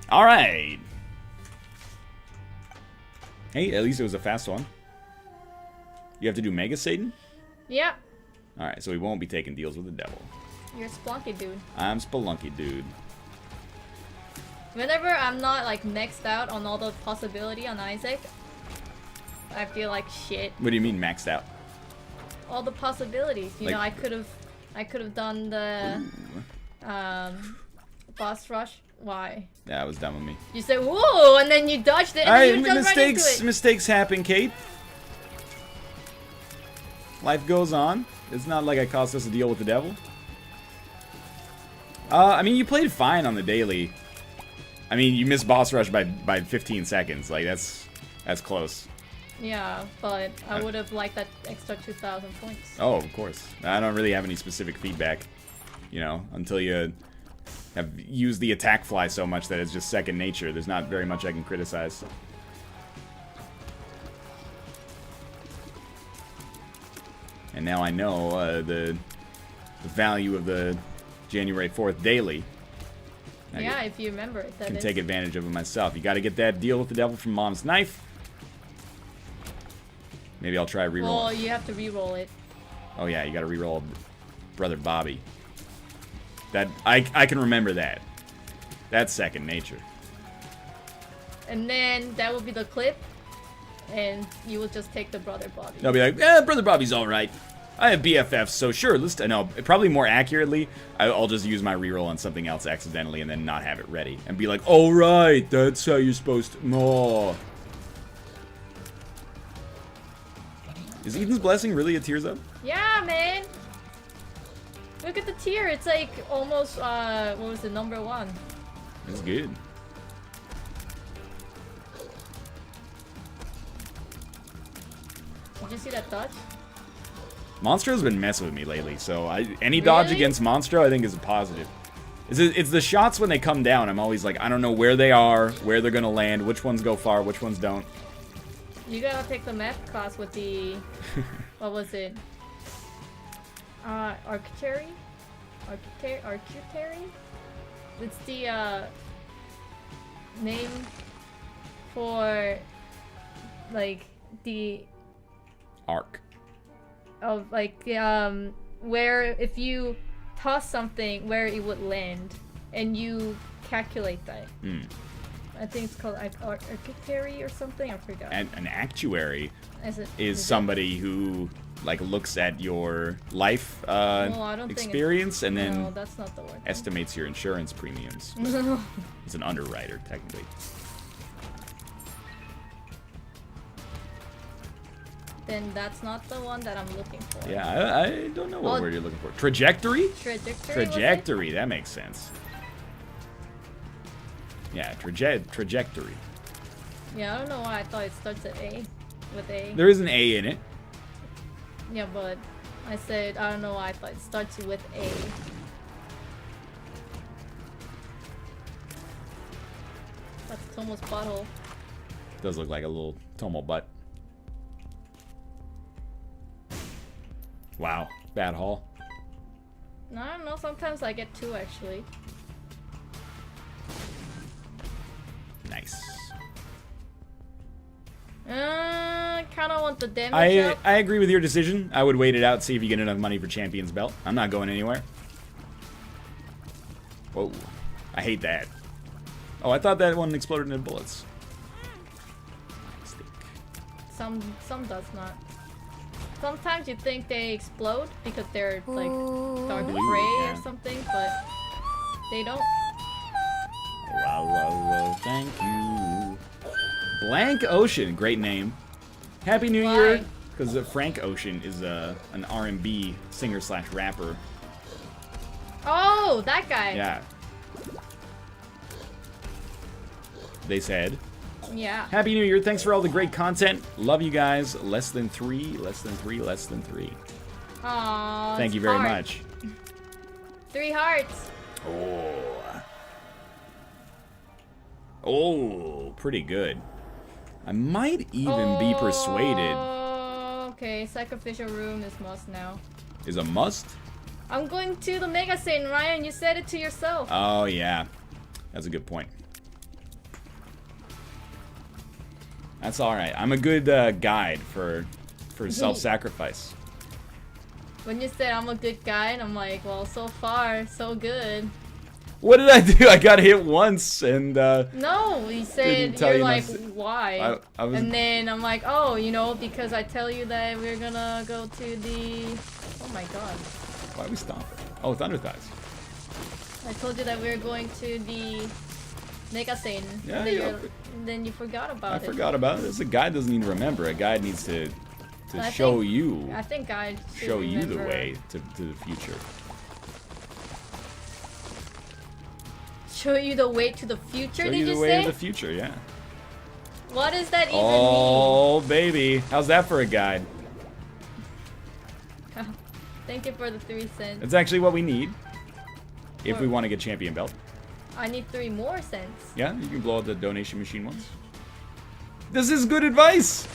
All right. Hey, at least it was a fast one. You have to do Mega Satan? Yeah. All right, so we won't be taking deals with the devil. You're Splunky, dude. I'm Spelunky, dude. Whenever I'm not like maxed out on all the possibility on Isaac, I feel like shit. What do you mean maxed out? All the possibilities. You Like- know, I could have done the boss rush. Why? Yeah, that was dumb of me. You said whoa, and then you dodged it, and then you jumped right into it. Mistakes happen, Kate. Life goes on. It's not like I caused us a deal with the devil. I mean, you played fine on the daily. I mean, you missed boss rush by 15 seconds. Like that's close. Yeah, but I would have liked that extra 2,000 points. Oh, of course. I don't really have any specific feedback. You know, until you have used the attack fly so much that it's just second nature. There's not very much I can criticize. And now I know the value of the January 4th daily. Yeah, if you remember it. I can take advantage of it myself. You got to get that deal with the devil from Mom's Knife. Maybe I'll try reroll. Well, you have to reroll it. Oh yeah, you got to reroll Brother Bobby. That I can remember that. That's second nature. And then that will be the clip, and you will just take the Brother Bobby. They'll be like, Brother Bobby's all right. I have BFFs, so sure, let's... No, probably more accurately, I'll just use my reroll on something else accidentally and then not have it ready. And be like, all right, that's how you're supposed to... No. Is Eden's Blessing really a tears up? Yeah, man. Look at the tier. It's like almost, what was it, #1? That's good. Did you see that dodge? Monstro's been messing with me lately, so any dodge against Monstro I think is a positive. It's the shots when they come down, I'm always like, I don't know where they are, where they're gonna land, which ones go far, which ones don't. You gotta take the math class with the, what was it? Arcutary? Arcutary? It's the, name for, like, the... Arc. Of, like, where if you toss something, where it would land, and you calculate that. I think it's called arcutary or something, I forgot. And an actuary is somebody who like looks at your life experience and then no, that's not the word. estimates your insurance premiums. It's an underwriter, technically. Then that's not the one that I'm looking for. Yeah, I don't know what word you're looking for. Trajectory? Trajectory, that makes sense. Yeah, trajectory. Yeah, I don't know why I thought it starts at A. With A. There is an A in it. Yeah, but I said, I don't know why I thought it starts with A. That's Tomo's butthole. Does look like a little Tomo butt. Wow, bad haul. No, I don't know, sometimes I get 2 actually. Nice. Kinda want the damage up. I agree with your decision. I would wait it out, see if you get enough money for Champion's Belt. I'm not going anywhere. Whoa. I hate that. Oh, I thought that one exploded into bullets. Some does not. Sometimes you think they explode because they're like dark gray or something, but they don't. Thank you. Blank Ocean, great name. Happy New Year, because Frank Ocean is an R&B singer/rapper. Oh, that guy. Yeah. They said. Yeah. Happy New Year. Thanks for all the great content. Love you guys. Less than 3, less than 3, less than 3. Aww. Thank you very much. 3 hearts. Oh, pretty good. I might even be persuaded. Okay, sacrificial room is must now. Is a must? I'm going to the Mega Satan, Ryan. You said it to yourself. Oh, yeah. That's a good point. That's all right. I'm a good guide for self-sacrifice. When you said I'm a good guy, and I'm like, well, so far, so good. What did I do? I got hit once, and no, you said you're like, why? I was... And then I'm like, oh, you know, because I tell you that we're gonna go to the. Oh my god. Why are we stomping? Oh, Thunder Thighs. I told you that we were going to the Mega Satan. Yeah, and then you forgot about it. I forgot about it. This a guide doesn't need to remember. A guide needs to show you. I think I show you the way to the future. Show you the way to the future, did you say? Show you the way to the future, yeah. What does that even mean? Oh, baby. How's that for a guide? Thank you for the 3 cents. It's actually what we need if we want to get champion belt. I need 3 more cents. Yeah, you can blow out the donation machine once. This is good advice.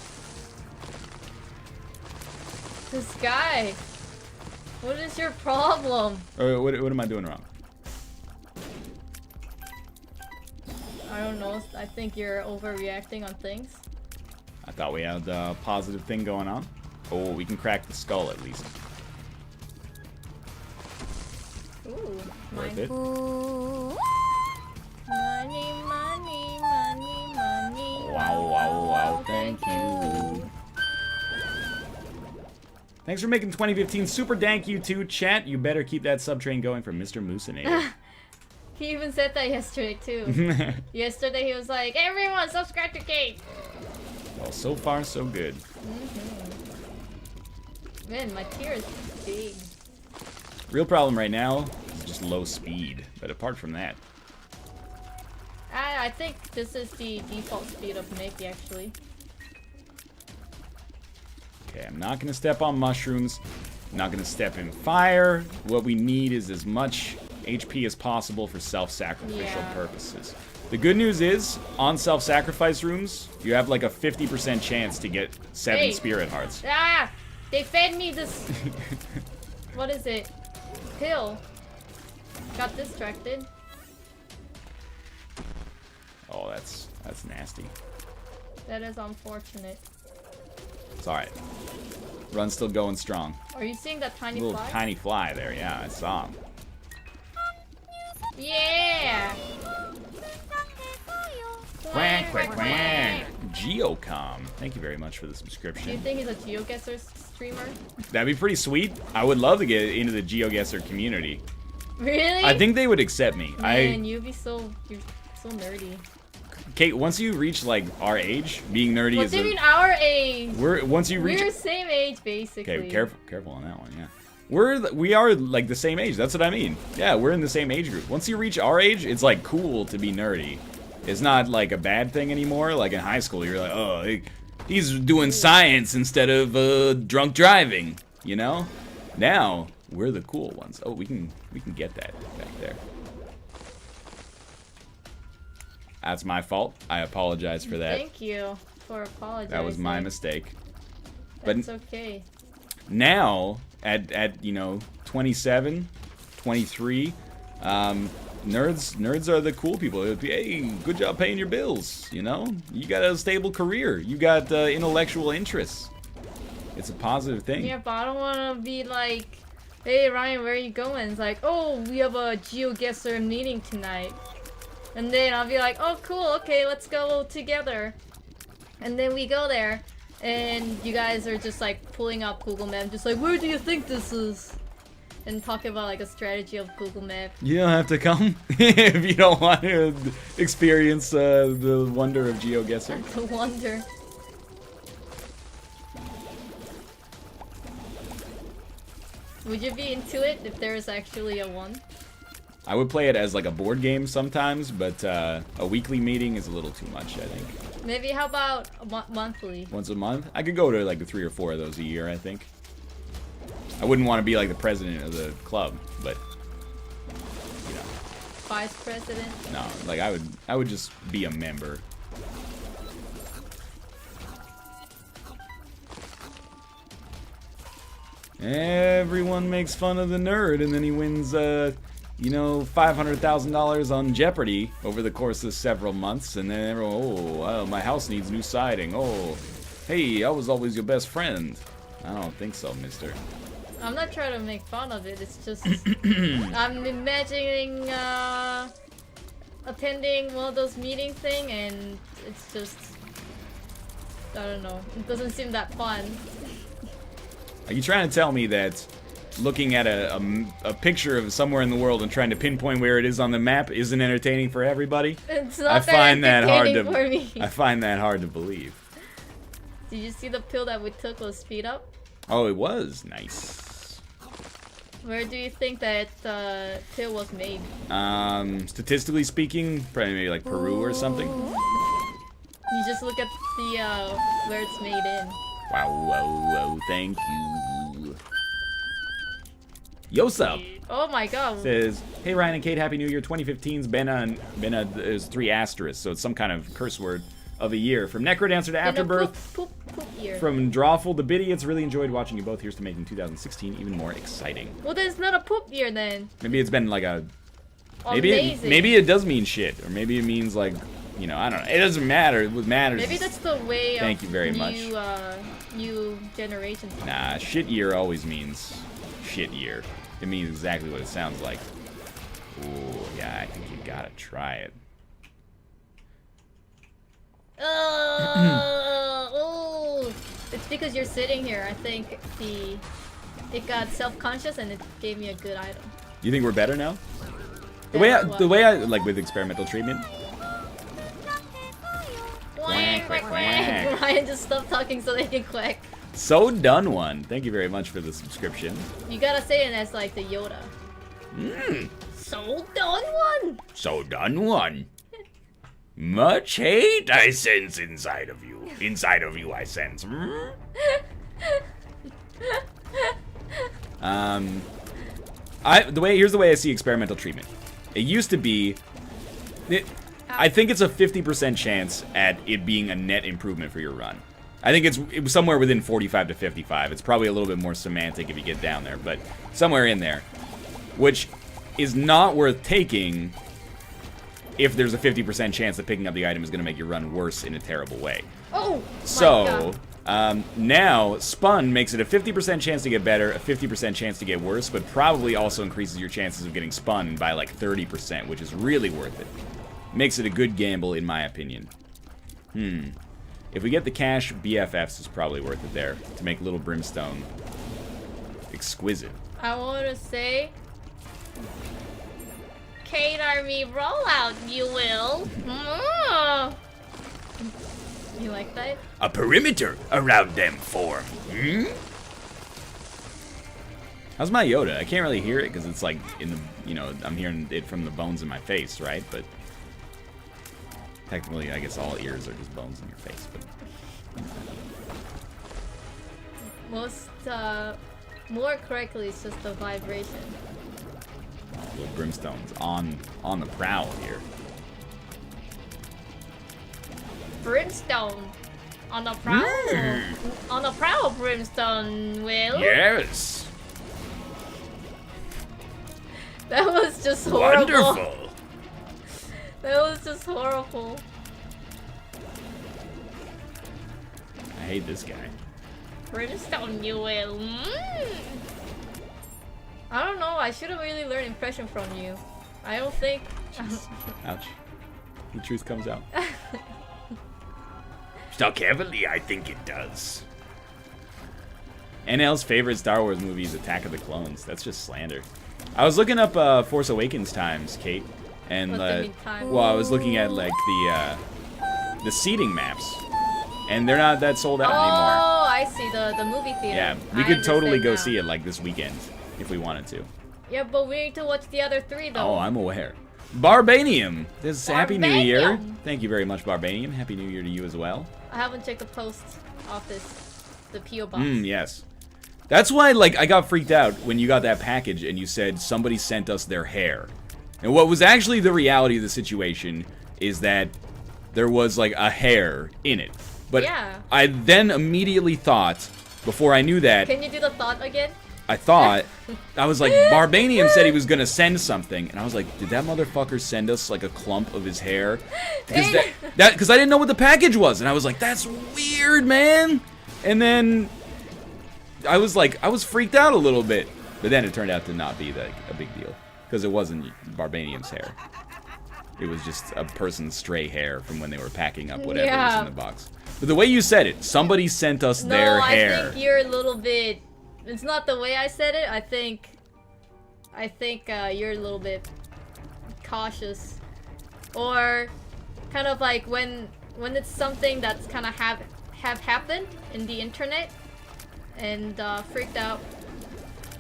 This guy. What is your problem? What am I doing wrong? I don't know. I think you're overreacting on things. I thought we had a positive thing going on. Oh, we can crack the skull at least. Ooh, worth it. Money, money, money, money. Wow, wow, wow, thank you. Thanks for making 2015 super dank you too, chat. You better keep that sub train going for Mr. Moosinator. He even said that yesterday too. Yesterday he was like, everyone subscribe to Kate. Well, so far so good. Man, my tier is big. Real problem right now is just low speed, but apart from that. I think this is the default speed of Mickey actually. Okay, I'm not gonna step on mushrooms. I'm not gonna step in fire. What we need is as much HP as possible for self-sacrificial purposes. The good news is, on self-sacrifice rooms, you have like a 50% chance to get 7 spirit hearts. Ah! They fed me this... What is it? Pill. Got distracted. Oh, that's nasty. That is unfortunate. It's alright. Run's still going strong. Are you seeing that tiny little fly? Tiny fly there, yeah, I saw him. Yeah! Quack, quack, quack. Geocom. Thank you very much for the subscription. Do you think he's a GeoGuessr streamer? That'd be pretty sweet. I would love to get into the GeoGuessr community. Really? I think they would accept me. Man, you're so nerdy. Kate, once you reach like our age, being nerdy what is. What do you mean our age? Once you reach. We're same age basically. Okay, careful on that one, yeah. We are like the same age. That's what I mean. Yeah, we're in the same age group. Once you reach our age, it's like cool to be nerdy. It's not like a bad thing anymore. Like in high school, you're like, oh, he's doing science instead of drunk driving. You know? Now we're the cool ones. Oh, we can get that back there. That's my fault. I apologize for that. Thank you for apologizing. That was my mistake. That's okay. Now, at you know, 27, 23, nerds are the cool people. Hey, good job paying your bills, you know? You got a stable career. You got intellectual interests. It's a positive thing. Yeah, but I don't want to be like, hey, Ryan, where are you going? It's like, oh, we have a GeoGuessr meeting tonight. And then I'll be like, oh, cool, okay, let's go together. And then we go there, and you guys are just like pulling up Google Maps, just like, where do you think this is? And talk about like a strategy of Google Maps. You don't have to come if you don't want to experience the wonder of GeoGuessr. The wonder. Would you be into it if there was actually a one? I would play it as like a board game sometimes, but a weekly meeting is a little too much, I think. Maybe how about monthly? Once a month? I could go to like 3 or 4 of those a year, I think. I wouldn't want to be like the president of the club, but you know. Vice president? No, like I would just be a member. Everyone makes fun of the nerd, and then he wins you know, $500,000 on Jeopardy over the course of several months, and then everyone, oh, well, my house needs new siding. Oh, hey, I was always your best friend. I don't think so, mister. I'm not trying to make fun of it, it's just... I'm imagining, attending one of those meeting thing, and it's just... I don't know. It doesn't seem that fun. Are you trying to tell me that looking at a picture of somewhere in the world and trying to pinpoint where it is on the map isn't entertaining for everybody? It's not entertaining for me. I find that hard to believe. Did you see the pill that we took was speed up? Oh, it was nice. Where do you think that pill was made? Statistically speaking, probably maybe like Peru or something. You just look at the where it's made in. Wow, whoa, thank you. Yo, sup? Oh my god. Says, hey Ryan and Kate, Happy New Year. 2015's been there's 3 asterisks, so it's some kind of curse word of a year. From Necrodancer to Afterbirth. Poop year. From Drawful to Biddy, it's really enjoyed watching you both. Here's to making 2016 even more exciting. Well, then it's not a poop year then. Maybe it's been like a... Amazing. Maybe it does mean shit, or maybe it means like, you know, I don't know. It doesn't matter. What matters. Maybe that's the way Thank you very much. New generation. Nah, shit year always means shit year. It means exactly what it sounds like. Ooh, yeah, I think you gotta try it. Oh, it's because you're sitting here. I think it got self-conscious and it gave me a good item. You think we're better now? The way I like with experimental treatment. Quack, quack, quack. Ryan just stopped talking so they can quack. So done one. Thank you very much for the subscription. You gotta say it as like the Yoda. So done one. So done one. Much hate I sense inside of you. Inside of you I sense. Here's the way I see experimental treatment. It used to be... I think it's a 50% chance at it being a net improvement for your run. I think it was somewhere within 45 to 55. It's probably a little bit more semantic if you get down there, but somewhere in there. Which is not worth taking if there's a 50% chance that picking up the item is going to make your run worse in a terrible way. Oh, so, now, Spun makes it a 50% chance to get better, a 50% chance to get worse, but probably also increases your chances of getting spun by like 30%, which is really worth it. Makes it a good gamble, in my opinion. If we get the cash, BFFs is probably worth it there, to make Little Brimstone exquisite. I want to say... Kate Army rollout, you will. You like that? A perimeter around them form. How's my Yoda? I can't really hear it because it's like in the, you know, I'm hearing it from the bones in my face, right? But technically, I guess all ears are just bones in your face. But more correctly, it's just the vibration. Little Brimstone's on the prowl here. Brimstone on the prowl. On the prowl, Brimstone will. Yes. That was just horrible. Wonderful. That was just horrible. I hate this guy. Brimstone, you will. I don't know. I should have really learned impression from you. I don't think. Ouch. The truth comes out. Stuck heavily, I think it does. NL's favorite Star Wars movie is Attack of the Clones. That's just slander. I was looking up Force Awakens times, Kate, and well, I was looking at like the seating maps, and they're not that sold out anymore. Oh, I see the movie theater. Yeah, we could totally go see it like this weekend if we wanted to. Yeah, but we need to watch the other 3 though. Oh, I'm aware. Barbanium, this Happy New Year. Thank you very much, Barbanium. Happy New Year to you as well. I haven't checked the post office, the P.O. box. Yes. That's why, like, I got freaked out when you got that package and you said somebody sent us their hair. And what was actually the reality of the situation is that there was, like, a hair in it. But yeah. I then immediately thought, before I knew that... Can you do the thought again? I thought, I was like, Barbanian said he was gonna send something, and I was like, did that motherfucker send us like a clump of his hair? Because I didn't know what the package was, and I was like, that's weird, man. And then I was like, I was freaked out a little bit, but then it turned out to not be like a big deal because it wasn't Barbanian's hair. It was just a person's stray hair from when they were packing up whatever was in the box. But the way you said it, somebody sent us their hair. No, I think you're a little bit. It's not the way I said it. I think you're a little bit cautious, or kind of like when it's something that's kind of have happened in the internet and freaked out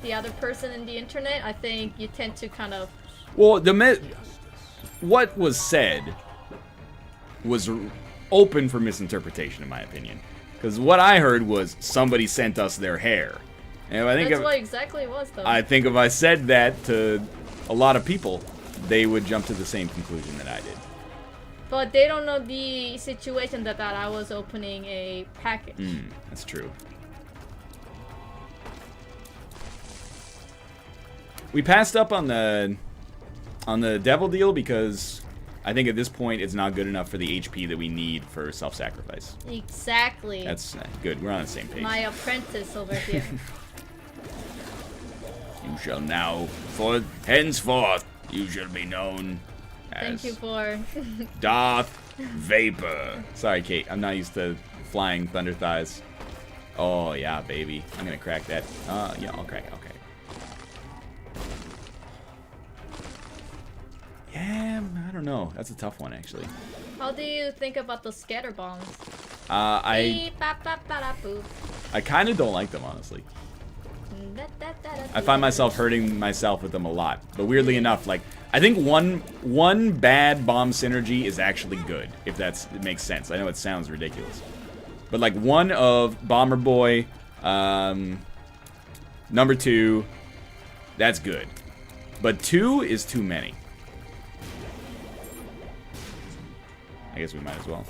the other person in the internet. I think you tend to kind of. Well, what was said was open for misinterpretation, in my opinion, because what I heard was somebody sent us their hair. And I think that's what exactly it was, though. I think if I said that to a lot of people, they would jump to the same conclusion that I did. But they don't know the situation that I was opening a package. That's true. We passed up on the devil deal because I think at this point it's not good enough for the HP that we need for self-sacrifice. Exactly. That's good. We're on the same page. My apprentice over here. You shall now, henceforth, you shall be known as... Thank you for... Darth Vapor. Sorry, Kate. I'm not used to flying thunder thighs. Oh, yeah, baby. I'm gonna crack that. Yeah, I'll crack it. Okay. Yeah, I don't know. That's a tough one, actually. How do you think about the scatter bombs? I kind of don't like them, honestly. I find myself hurting myself with them a lot. But weirdly enough, like, I think one bad bomb synergy is actually good, if it makes sense. I know it sounds ridiculous. But like one of Bomber Boy, number 2, that's good. But 2 is too many. I guess we might as well.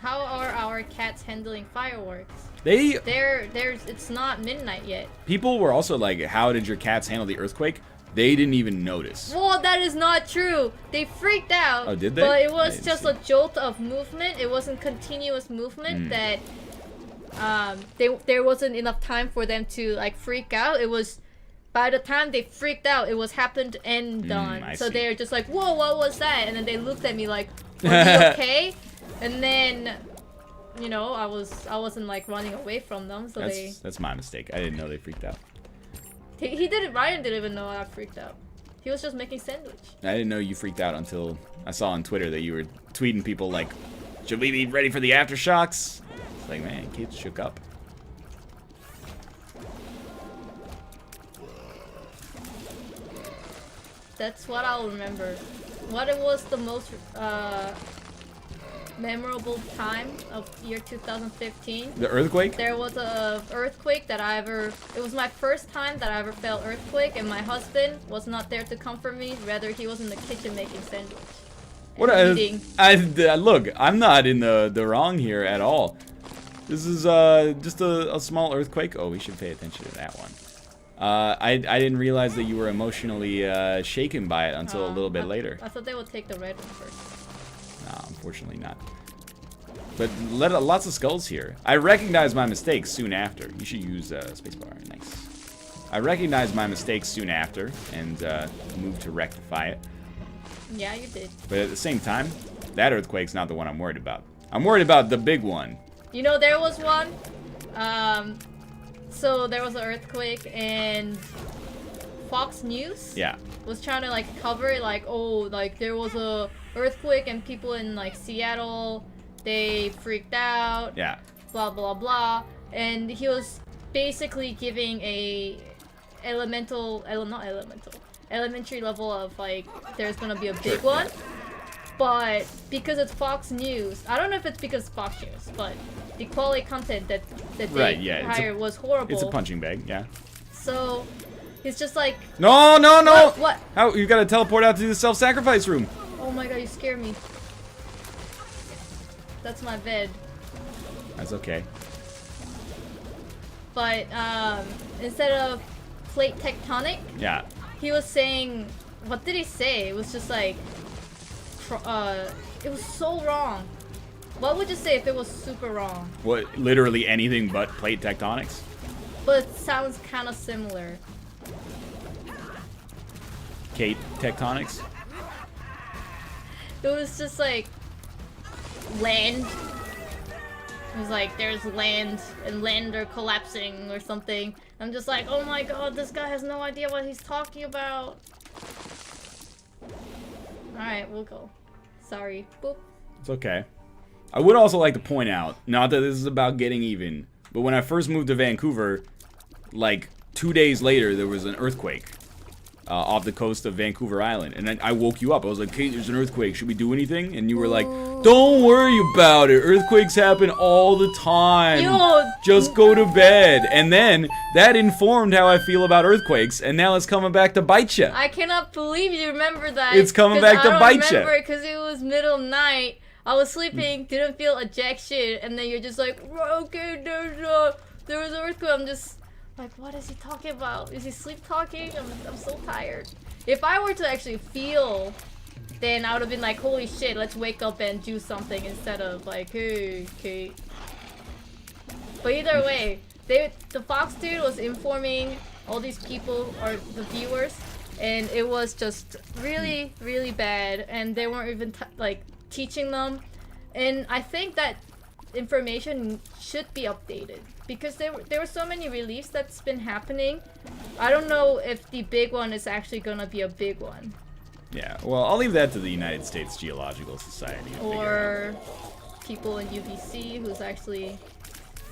How are our cats handling fireworks? It's not midnight yet. People were also like, how did your cats handle the earthquake? They didn't even notice. Well, that is not true. They freaked out. Oh, did they? But it was just a jolt of movement. It wasn't continuous movement that there wasn't enough time for them to like freak out. It was by the time they freaked out, it was happened and done. So they're just like, whoa, what was that? And then they looked at me like, are you okay? And then, you know, I wasn't like running away from them. So that's my mistake. I didn't know they freaked out. He didn't. Ryan didn't even know I freaked out. He was just making sandwich. I didn't know you freaked out until I saw on Twitter that you were tweeting people like, should we be ready for the aftershocks? It's like, man, kids shook up. That's what I'll remember. What it was the most memorable time of year 2015. The earthquake? There was a earthquake that it was my first time that I ever felt earthquake, and my husband was not there to comfort me. Rather, he was in the kitchen making sandwich. Look, I'm not in the wrong here at all. This is just a small earthquake. Oh, we should pay attention to that one. I didn't realize that you were emotionally shaken by it until a little bit later. I thought they would take the red one first. No, unfortunately not. But lots of skulls here. I recognized my mistakes soon after. You should use spacebar. Nice. I recognized my mistakes soon after and moved to rectify it. Yeah, you did. But at the same time, that earthquake's not the one I'm worried about. I'm worried about the big one. You know, there was one. So there was an earthquake and Fox News was trying to like cover it like, oh, like there was a earthquake and people in like Seattle, they freaked out. Yeah. Blah blah blah. And he was basically giving a elementary level of like there's gonna be a big one. But because it's Fox News, I don't know if it's because it's Fox News, but the quality content that they hired was horrible. It's a punching bag, yeah. So he's just like, no. What? How you gotta teleport out to the self-sacrifice room? Oh my god, you scare me. That's my bed. That's okay. but instead of plate tectonic, Yeah. he was saying, what did he say? It was just like, it was so wrong. What would you say if it was super wrong? What? Literally anything but plate tectonics? But it sounds kind of similar. Kate tectonics? It was just like land. It was like there's land and land are collapsing or something. I'm just like, oh my god, this guy has no idea what he's talking about. Alright, we'll go. Sorry. Boop. It's okay. I would also like to point out, not that this is about getting even, but when I first moved to Vancouver, like 2 days later, there was an earthquake off the coast of Vancouver Island. And then I woke you up. I was like, Kate, there's an earthquake. Should we do anything? And you were like, don't worry about it. Earthquakes happen all the time. Just go to bed. And then that informed how I feel about earthquakes. And now it's coming back to bite you. I cannot believe you remember that. It's coming back to bite you. I remember because it was middle of night. I was sleeping, didn't feel a jack shit. And then you're just like, okay, there was an earthquake. I'm just like, what is he talking about? Is he sleep talking? I'm so tired. If I were to actually feel, then I would have been like, holy shit, let's wake up and do something instead of like, hey, Kate. But either way, the Fox dude was informing all these people, or the viewers, and it was just really, really bad, and they weren't even like teaching them. And I think that information should be updated because there were so many reliefs that's been happening. I don't know if the big one is actually gonna be a big one. Yeah, well, I'll leave that to the United States Geological Society to or people in UBC who's actually,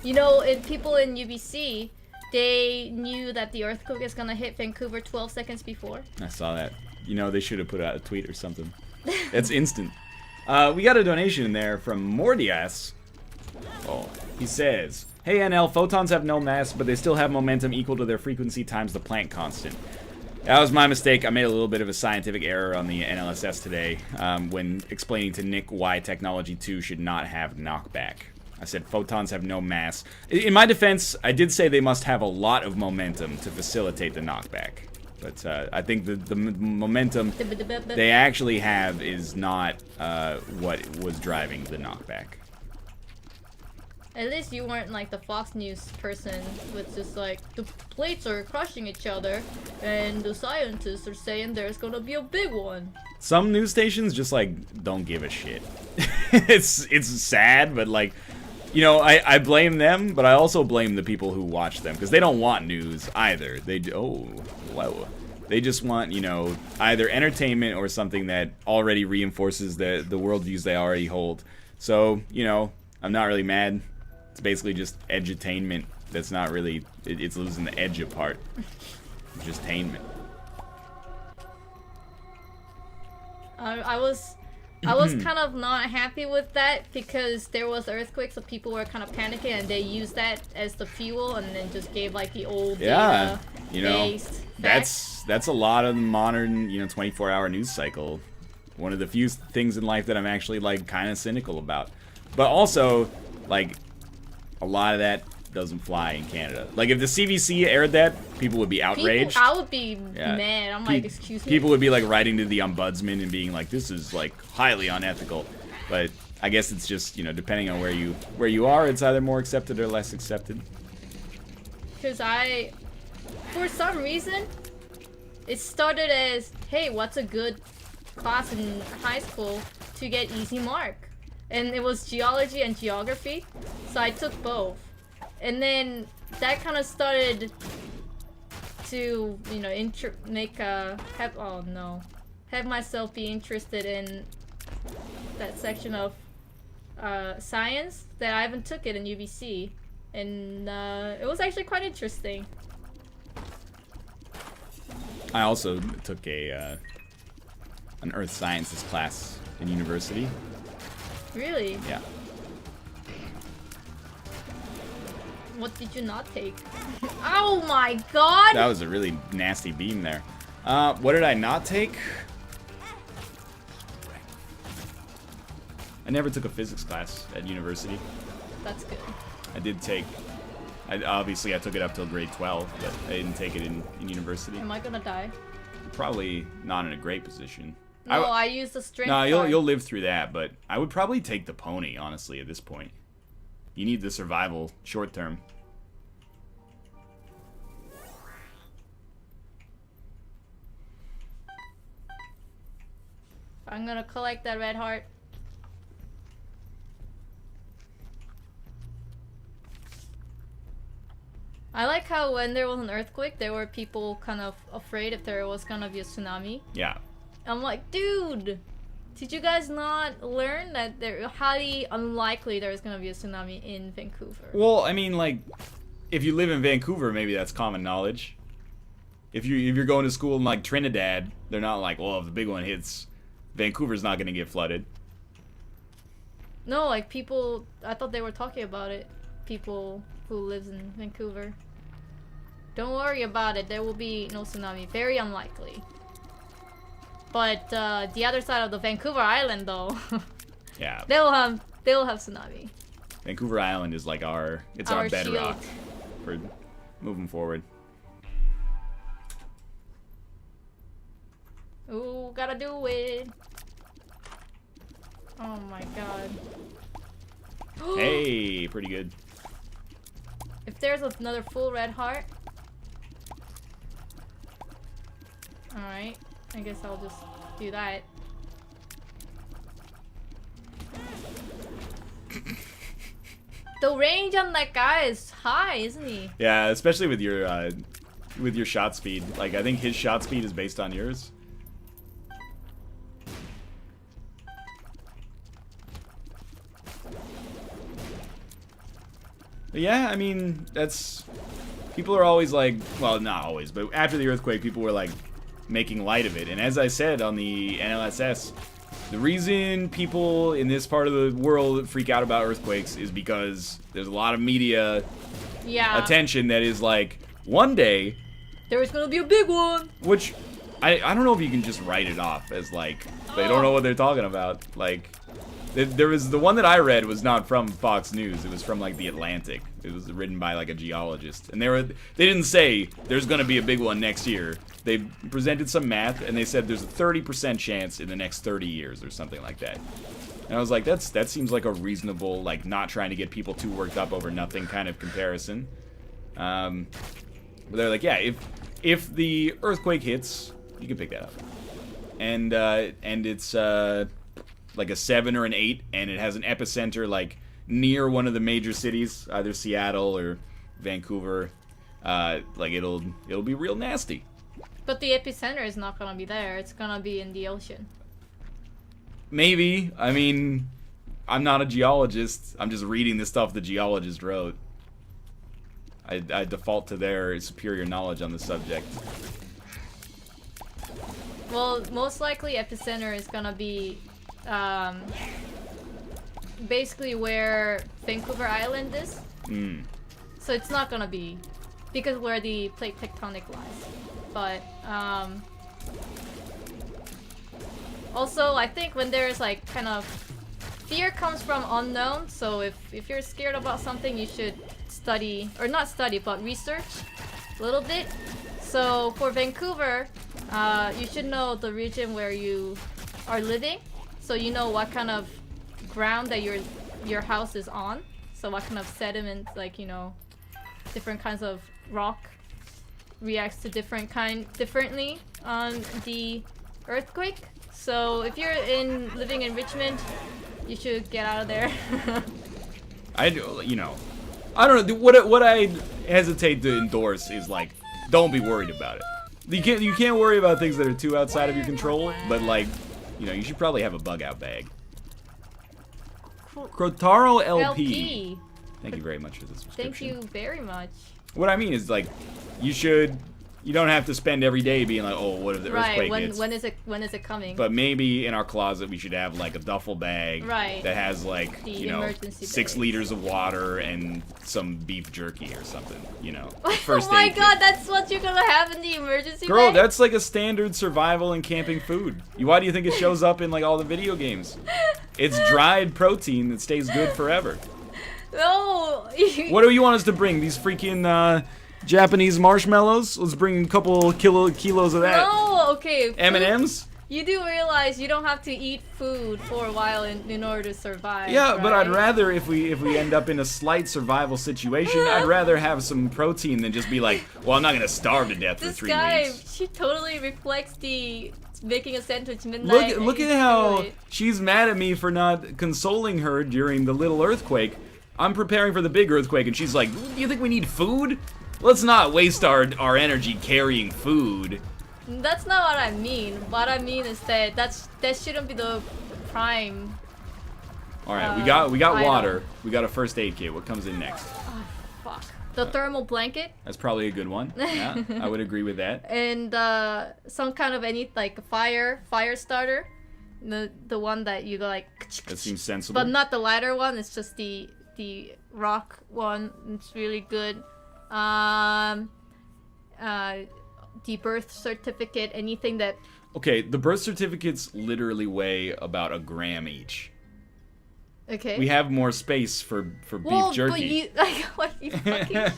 you know, people in UBC, they knew that the earthquake is gonna hit Vancouver 12 seconds before. I saw that. You know, they should have put out a tweet or something. It's instant. We got a donation in there from Mordias. Oh, he says, hey NL, photons have no mass, but they still have momentum equal to their frequency times the Planck constant. That was my mistake. I made a little bit of a scientific error on the NLSS today when explaining to Nick why Technology 2 should not have knockback. I said photons have no mass. In my defense, I did say they must have a lot of momentum to facilitate the knockback. But I think the momentum they actually have is not what was driving the knockback. At least you weren't like the Fox News person with just like, the plates are crushing each other and the scientists are saying there's gonna be a big one. Some news stations just like don't give a shit. it's sad, but like, you know, I blame them, but I also blame the people who watch them because they don't want news either. They They just want, you know, either entertainment or something that already reinforces the worldviews they already hold. So, you know, I'm not really mad. It's basically just edutainment. That's not really, it's losing the edge apart. Just tainment. I was kind of not happy with that because there was earthquakes, so people were kind of panicking, and they used that as the fuel, and then just gave like the old data, you know, that's a lot of the modern, you know, 24-hour news cycle. One of the few things in life that I'm actually like kind of cynical about. But also, like, a lot of that doesn't fly in Canada. Like, if the CBC aired that, people would be outraged. I would be mad. I'm like, excuse me? People would be, like, writing to the ombudsman and being like, this is, like, highly unethical. But I guess it's just, you know, depending on where you are, it's either more accepted or less accepted. Because for some reason, it started as, hey, what's a good class in high school to get easy mark? And it was geology and geography, so I took both. And then that kind of started to, you know, have myself be interested in that section of science that I haven't took it in UBC, and it was actually quite interesting. I also took an earth sciences class in university. Really? Yeah. What did you not take? Oh my god! That was a really nasty beam there. What did I not take? I never took a physics class at university. That's good. I did take Obviously, I took it up till grade 12, but I didn't take it in university. Am I gonna die? Probably not in a great position. No, I used the strength. No, card. you'll live through that, but I would probably take the pony, honestly, at this point. You need the survival short term. I'm gonna collect that red heart. I like how when there was an earthquake, there were people kind of afraid if there was gonna be a tsunami. Yeah. I'm like, dude, did you guys not learn that they're highly unlikely there's gonna be a tsunami in Vancouver? Well, I mean, like, if you live in Vancouver, maybe that's common knowledge. If you're going to school in like Trinidad, they're not like, well, if the big one hits, Vancouver's not gonna get flooded. No, like people, I thought they were talking about it. People who lives in Vancouver. Don't worry about it. There will be no tsunami. Very unlikely. But the other side of the Vancouver Island, though, yeah, they'll have tsunami. Vancouver Island is like our bedrock for moving forward. Ooh, gotta do it. Oh my god. Hey, pretty good. If there's another full red heart. Alright, I guess I'll just do that. The range on that guy is high, isn't he? Yeah, especially with your shot speed. Like, I think his shot speed is based on yours. But yeah, I mean, that's... People are always like... Well, not always, but after the earthquake, people were like making light of it. And as I said on the NLSS, the reason people in this part of the world freak out about earthquakes is because there's a lot of media attention that is like, one day... There's gonna be a big one! Which, I don't know if you can just write it off as like, they don't know what they're talking about. Like... There was the one that I read was not from Fox News. It was from like The Atlantic. It was written by like a geologist, and they didn't say there's gonna be a big one next year. They presented some math, and they said there's a 30% chance in the next 30 years or something like that. And I was like, that seems like a reasonable, like, not trying to get people too worked up over nothing kind of comparison. But they're like, yeah, if the earthquake hits, you can pick that up, and it's like a 7 or an 8, and it has an epicenter like near one of the major cities, either Seattle or Vancouver. Like it'll be real nasty. But the epicenter is not gonna be there. It's gonna be in the ocean. Maybe. I mean, I'm not a geologist. I'm just reading the stuff the geologist wrote. I default to their superior knowledge on the subject. Well, most likely epicenter is gonna be basically where Vancouver Island is. So it's not gonna be because where the plate tectonic lies. But also I think when there's like kind of fear comes from unknown, so if you're scared about something, you should study, or not study, but research a little bit. So for Vancouver, you should know the region where you are living. So you know what kind of ground that your house is on. So what kind of sediment, like, you know, different kinds of rock reacts to differently on the earthquake. So if you're living in Richmond, you should get out of there. I don't know. What I hesitate to endorse is like, don't be worried about it. You can't worry about things that are too outside of your control, but like, you know, you should probably have a bug out bag. Crotaro LP. Thank you very much for the subscription. Thank you very much. What I mean is, like, you don't have to spend every day being like, oh, what if the earthquake hits? When is it coming? But maybe in our closet we should have like a duffel bag that has like, the 6 liters of water and some beef jerky or something, you know. Oh my god, that's what you're gonna have in the emergency Girl, bag? that's like a standard survival and camping food. Why do you think it shows up in like all the video games? It's dried protein that stays good forever. No. What do you want us to bring? These freaking Japanese marshmallows? Let's bring a couple kilos of that. No. Okay. M&Ms? You do realize you don't have to eat food for a while in order to survive. Yeah, right? but I'd rather if we end up in a slight survival situation, I'd rather have some protein than just be like, well, I'm not gonna starve to death for This 3 guy, weeks. she totally reflects the making a sandwich midnight. Look and at how do it. she's mad at me for not consoling her during the little earthquake. I'm preparing for the big earthquake, and she's like, do you think we need food? Let's not waste our energy carrying food. That's not what I mean. What I mean is that that shouldn't be the prime. All right, we got item. water. We got a first aid kit. What comes in next? Fuck. The thermal blanket That's probably a good one. Yeah, I would agree with that. and some kind of fire starter. The one that you go like. That seems sensible. But not the lighter one. It's just the rock one. It's really good. The birth certificate, anything that. Okay, the birth certificates literally weigh about 1 gram each. Okay. We have more space for beef jerky. But you what you fucking.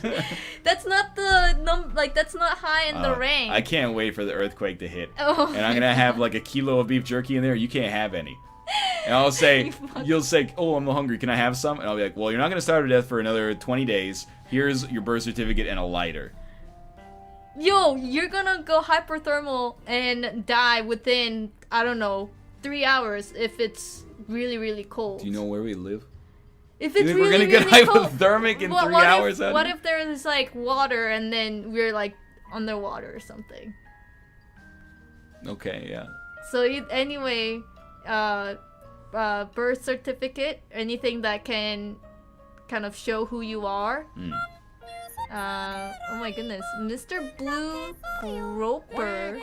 That's not the that's not high in the rank. I can't wait for the earthquake to hit. Oh. And I'm gonna have like 1 kilo of beef jerky in there. You can't have any. And I'll say, you'll say, oh, I'm hungry. Can I have some? And I'll be like, well, you're not gonna starve to death for another 20 days. Here's your birth certificate and a lighter. Yo, you're gonna go hyperthermal and die within, I don't know, 3 hours if it's really, really cold. Do you know where we live? If You it's think really, we're gonna get really cold, hypothermic in 3 hours? What if there's like water and then we're like underwater or something? Okay, yeah. So anyway, birth certificate, anything that can kind of show who you are. Oh my goodness, Mr. Blue Groper.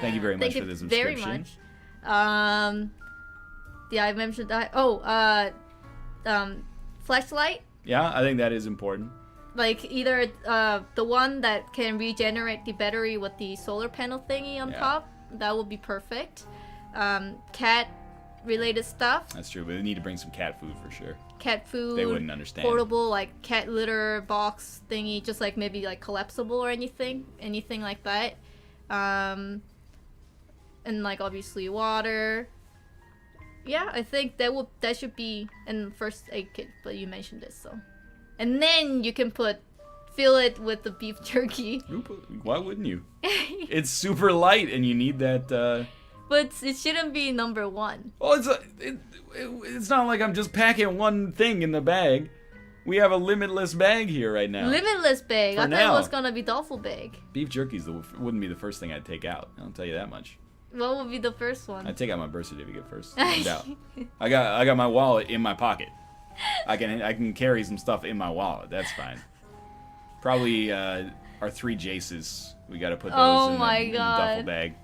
Thank you very much Thank for you this very inscription. much. Yeah, I mentioned that. Flashlight. Yeah, I think that is important. Like either the one that can regenerate the battery with the solar panel thingy on top. That would be perfect. Cat related stuff. That's true, but we need to bring some cat food for sure. Cat food. They wouldn't understand. Portable like cat litter box thingy, just like maybe like collapsible or anything like that. And like obviously water. Yeah, I think that should be in first aid kit, but you mentioned it, so. And then you can fill it with the beef jerky. Why wouldn't you? It's super light, and you need that. But it shouldn't be number one. Well, it's not like I'm just packing one thing in the bag. We have a limitless bag here right now. Limitless bag. For I now. thought it was gonna be duffel bag. Beef jerky's wouldn't be the first thing I'd take out. I'll tell you that much. What would be the first one? I'd take out my birth certificate first. No doubt. I got my wallet in my pocket. I can carry some stuff in my wallet. That's fine. Probably our 3 Jaces. We gotta put those in the duffel bag.